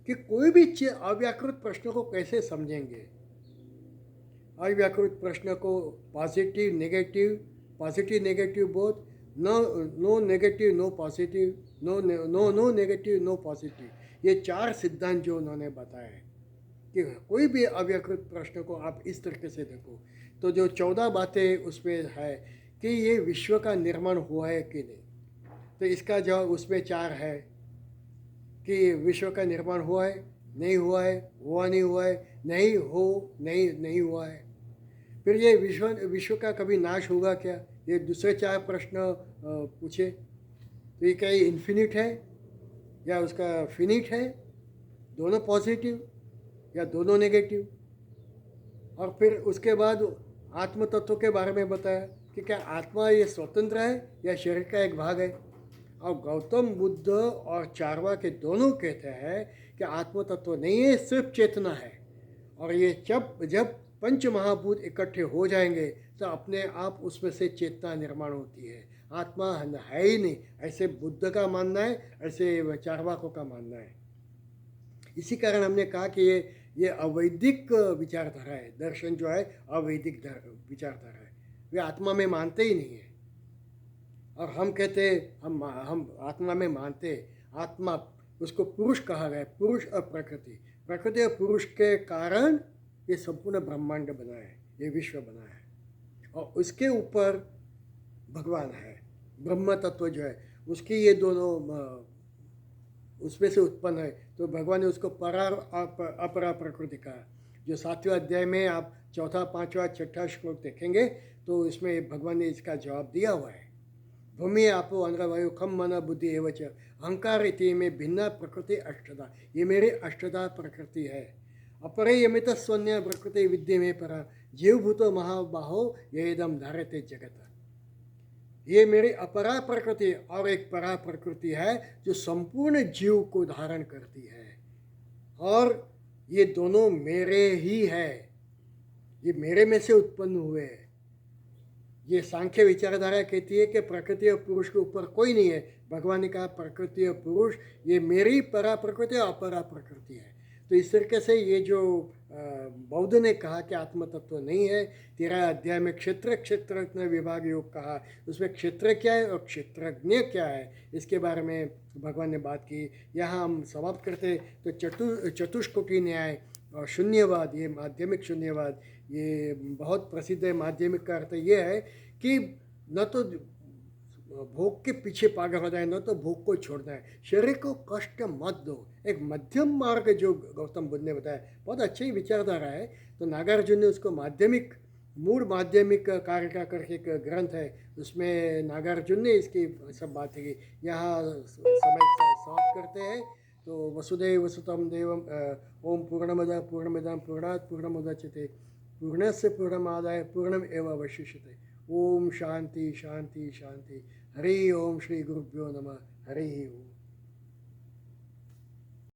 कि कोई भी अव्याकृत प्रश्न को कैसे समझेंगे। अव्याकृत प्रश्न को positive negative both, no negative no positive, no negative no positive, ये 4 सिद्धांत जो उन्होंने बताया है कि कोई भी अव्याकृत प्रश्न को आप इस तरीके से देखो। तो जो 14 बातें उसमें है कि ये विश्व का निर्माण हुआ है कि नहीं, तो इसका जवाब उसमें 4 है कि विश्व का निर्माण हुआ है, नहीं हुआ है, हुआ नहीं हुआ है, नहीं हुआ है। फिर ये विश्व का कभी नाश होगा क्या? ये दूसरे 4 प्रश्न पूछे। तो ये क्या ये इन्फिनिट है या उसका फिनिट है, दोनों पॉजिटिव या दोनों नेगेटिव? और फिर उसके बाद आत्म तत्व के बारे में बताया कि क्या आत्मा ये स्वतंत्र है या शरीर का एक भाग है। और गौतम बुद्ध और चारवाक दोनों कहते हैं कि आत्म तत्व नहीं है, सिर्फ चेतना है। और ये जब पंच महाभूत इकट्ठे हो जाएंगे, तो अपने आप उसमें से चेतना निर्माण होती है, आत्मा है ही नहीं। ऐसे बुद्ध का मानना है, ऐसे चारवाकों का मानना है। इसी कारण हमने कहा कि ये अवैदिक विचारधारा है, दर्शन जो है अवैदिक विचारधारा है, वे आत्मा में मानते ही नहीं है। और हम कहते हम आत्मा में मानते, आत्मा उसको पुरुष कहा गया, पुरुष और प्रकृति, प्रकृति और पुरुष के कारण ये संपूर्ण ब्रह्मांड बना है, ये विश्व बना है, और उसके ऊपर भगवान है, ब्रह्म तत्व जो है उसकी ये दोनों उसमें से उत्पन्न है। तो भगवान ने उसको अपरा प्रकृति कहा। जो 7वें अध्याय में आप 4, 5, 6 श्लोक देखेंगे, तो इसमें भगवान ने इसका जवाब दिया हुआ है। भूमि आपो अंगवायु खम मन बुद्धि एवच अहंकार इति में भिन्ना प्रकृति अष्टधा, ये मेरी अष्टधा प्रकृति है। अपरे यमित स्वन्य प्रकृति विद्य में परा जीवभूत महाबाहो येदम धारते जगत, ये मेरी अपरा प्रकृति और एक परा प्रकृति है जो संपूर्ण जीव को धारण करती है, और ये दोनों मेरे ही है, ये मेरे में से उत्पन्न हुए हैं। ये सांख्य विचारधारा कहती है कि प्रकृति और पुरुष के ऊपर कोई नहीं है। भगवान ने कहा प्रकृति और पुरुष ये मेरी परा प्रकृति और अपरा प्रकृति है। तो इस तरीके से ये जो बौद्ध ने कहा कि आत्म तत्व नहीं है, 13 अध्याय में क्षेत्र क्षेत्रज्ञ विभाग योग कहा, उसमें क्षेत्र क्या है और क्षेत्रज्ञ क्या है, इसके बारे में भगवान ने बात की। यहाँ हम समाप्त करते तो चतुष्कोटि न्याय और शून्यवाद, ये माध्यमिक शून्यवाद, ये बहुत प्रसिद्ध है। माध्यमिक का अर्थ ये है कि न तो भोग के पीछे पागल होना है, न तो भोग को छोड़ना है, शरीर को कष्ट मत दो, एक मध्यम मार्ग जो गौतम बुद्ध ने बताया, बहुत अच्छी विचारधारा है। तो नागार्जुन ने उसको माध्यमिक, मूल माध्यमिक कार्य का करके एक ग्रंथ है, उसमें नागार्जुन ने इसकी सब बात की। यहाँ समय समाप्त करते हैं। तो वसुदेव वसुतम देवम ओम पूर्णमद पूर्णमिदं पूर्णात् पूर्णमुदच्यते पूर्णस्य पूर्णमादाय पूर्णम एव अवशिष्यते। ओम शांति शांति शांति। हरि ओम श्री गुरुभ्यो नमः। हरि ओम।